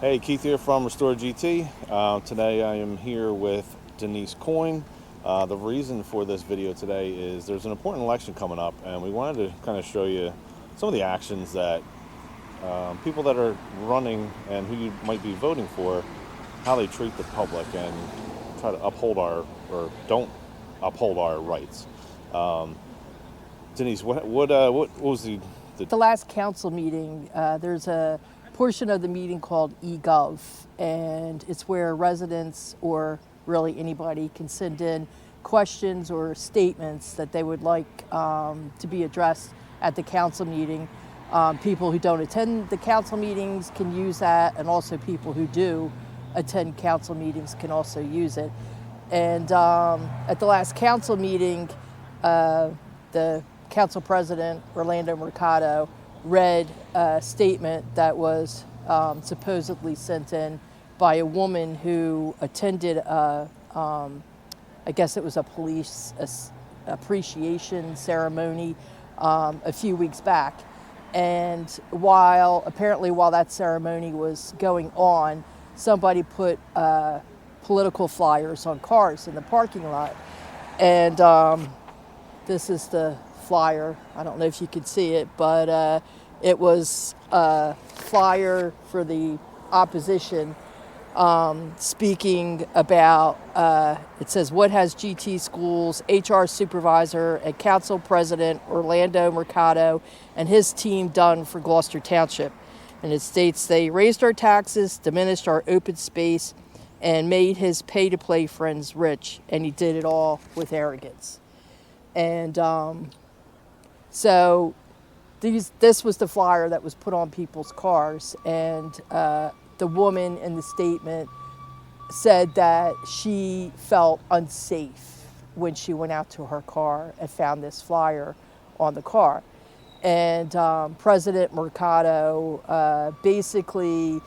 Hey, Keith here from Restore GT. Today I am here with Denise Coyne. The reason for this video today is there's an important election coming up, and we wanted to kind of show you some of the actions that people that are running and who you might be voting for, how they treat the public and try to uphold or don't uphold our rights. Denise, what was the The last council meeting, there's a portion of the meeting called eGov, and it's where residents or really anybody can send in questions or statements that they would like to be addressed at the council meeting. People who don't attend the council meetings can use that, and also people who do attend council meetings can also use it. And at the last council meeting, the council president, Orlando Mercado, read a statement that was supposedly sent in by a woman who attended I guess it was a police appreciation ceremony a few weeks back. And while that ceremony was going on, somebody put political flyers on cars in the parking lot. And this is the flyer. I don't know if you could see it, but it was a flyer for the opposition speaking about, it says, what has GT Schools HR supervisor and council president Orlando Mercado and his team done for Gloucester Township? And it states they raised our taxes, diminished our open space, and made his pay-to-play friends rich, and he did it all with arrogance. And so this was the flyer that was put on people's cars, and the woman in the statement said that she felt unsafe when she went out to her car and found this flyer on the car. And President Mercado basically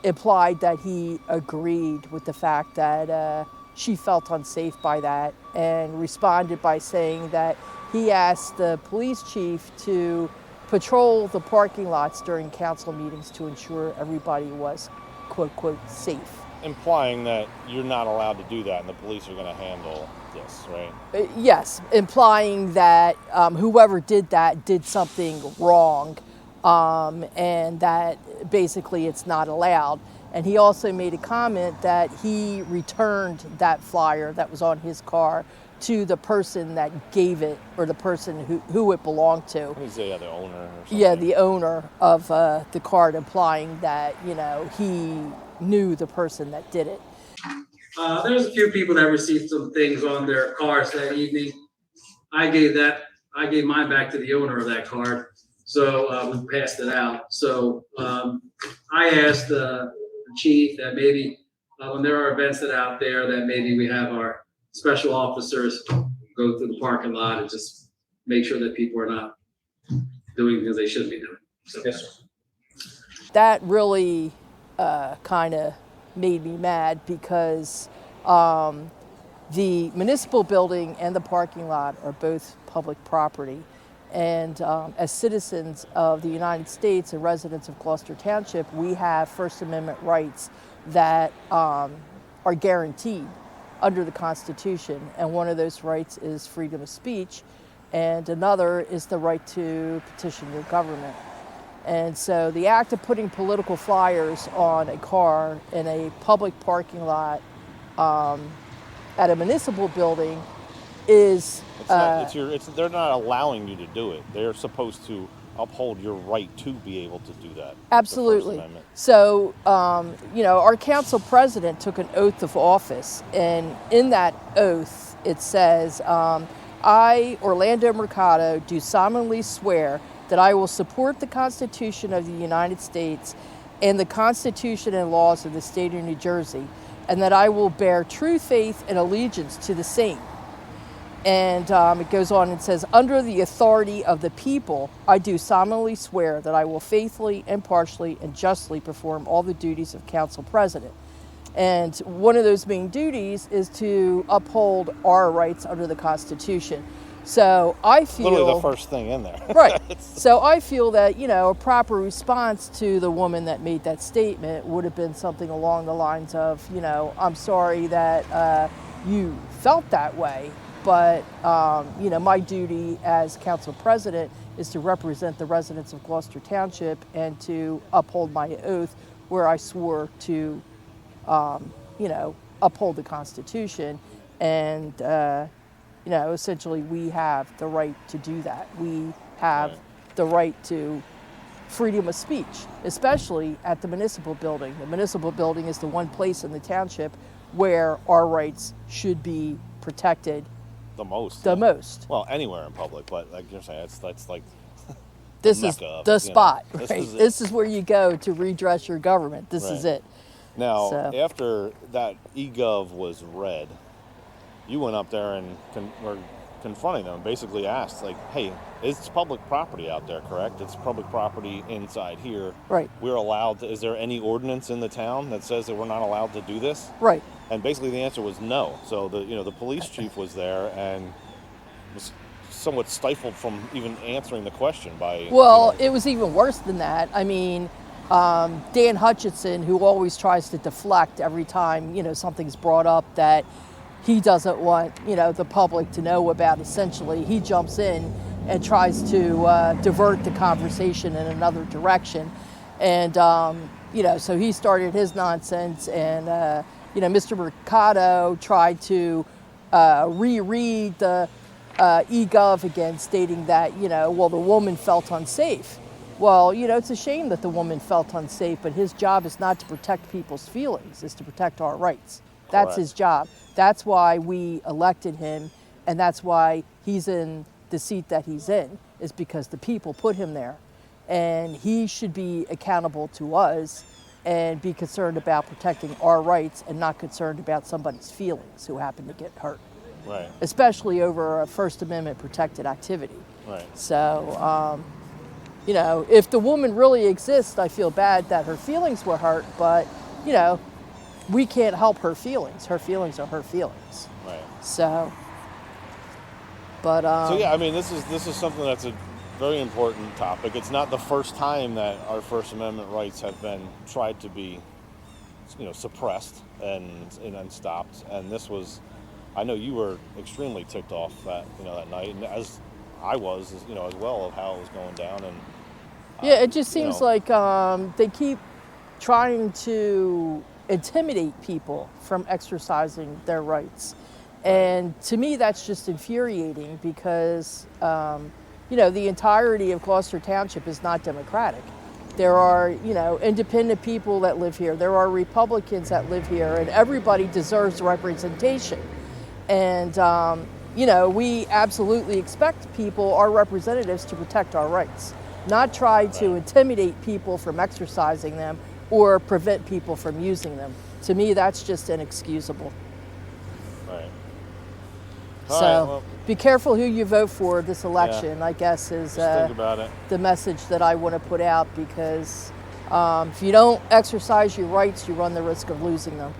implied that he agreed with the fact that she felt unsafe by that, and responded by saying that he asked the police chief to patrol the parking lots during council meetings to ensure everybody was, quote, quote, safe. implying that you're not allowed to do that and the police are going to handle this, right? Yes, implying that whoever did that did something wrong, and that basically it's not allowed. And he also made a comment that he returned that flyer that was on his car to the person that gave it, or the person who it belonged to. He's the owner or something. Yeah, the owner of the card, implying that, he knew the person that did it. There's a few people that received some things on their cars that evening. I gave mine back to the owner of that card. So we passed it out. So I asked the chief that maybe when there are events that are out there, that maybe we have our special officers go through the parking lot and just make sure that people are not doing things they shouldn't be doing. So, yes, sir. That really kind of made me mad, because the municipal building and the parking lot are both public property. And as citizens of the United States and residents of Gloucester Township, we have First Amendment rights that are guaranteed under the Constitution. And one of those rights is freedom of speech, and another is the right to petition your government. And so the act of putting political flyers on a car in a public parking lot at a municipal building is... they're not allowing you to do it. They're supposed to uphold your right to be able to do that. Absolutely. So, our council president took an oath of office, and in that oath it says, I, Orlando Mercado, do solemnly swear that I will support the Constitution of the United States and the Constitution and laws of the state of New Jersey, and that I will bear true faith and allegiance to the same. And it goes on and says, under the authority of the people, I do solemnly swear that I will faithfully, impartially, and justly perform all the duties of council president. And one of those main duties is to uphold our rights under the Constitution. So I feel Literally the first thing in there. right. So I feel that, a proper response to the woman that made that statement would have been something along the lines of, I'm sorry that you felt that way, but, my duty as council president is to represent the residents of Gloucester Township and to uphold my oath where I swore to, uphold the Constitution. And, essentially we have the right to do that. We have the right to freedom of speech, especially at the municipal building. The municipal building is the one place in the township where our rights should be protected The most. the most. Well, anywhere in public, but like you're saying, that's like This is mecca of, the spot, this right? is it. This is where you go to redress your government. This is Right. it. Now, So- after that eGov was read, you went up there and were confronting them, basically asked, like, hey, it's public property out there, correct? It's public property inside here. Right. We're allowed to, is there any ordinance in the town that says that we're not allowed to do this? Right. And basically the answer was no. So the police chief was there and was somewhat stifled from even answering the question by... Well, it was even worse than that. I mean, Dan Hutchinson, who always tries to deflect every time, something's brought up that he doesn't want, the public to know about, essentially, he jumps in and tries to divert the conversation in another direction. And, so he started his nonsense, and, Mr. Mercado tried to reread the eGov again, stating that, the woman felt unsafe. Well, it's a shame that the woman felt unsafe, but his job is not to protect people's feelings, it's to protect our rights. That's Correct. his job. That's why we elected him, and that's why he's in the seat that he's in, is because the people put him there. And he should be accountable to us and be concerned about protecting our rights and not concerned about somebody's feelings who happen to get hurt, Right, especially over a First Amendment protected activity. right. So, if the woman really exists, I feel bad that her feelings were hurt, but, we can't help her feelings. Her feelings are her feelings. Right. So, but So yeah, I mean, this is something that's a very important topic. It's not the first time that our First Amendment rights have been tried to be, suppressed and stopped. And this was, I know you were extremely ticked off that that night, and as I was, as well, of how it was going down. And yeah, it just seems like they keep trying to intimidate people from exercising their rights. And to me, that's just infuriating because, the entirety of Gloucester Township is not democratic. There are, independent people that live here. There are Republicans that live here, and everybody deserves representation. And, we absolutely expect people, our representatives, to protect our rights, not try to intimidate people from exercising them or prevent people from using them. To me, that's just inexcusable. right. So All right, well, be careful who you vote for this election, I guess, is just think about it. the message that I want to put out, because if you don't exercise your rights, you run the risk of losing them.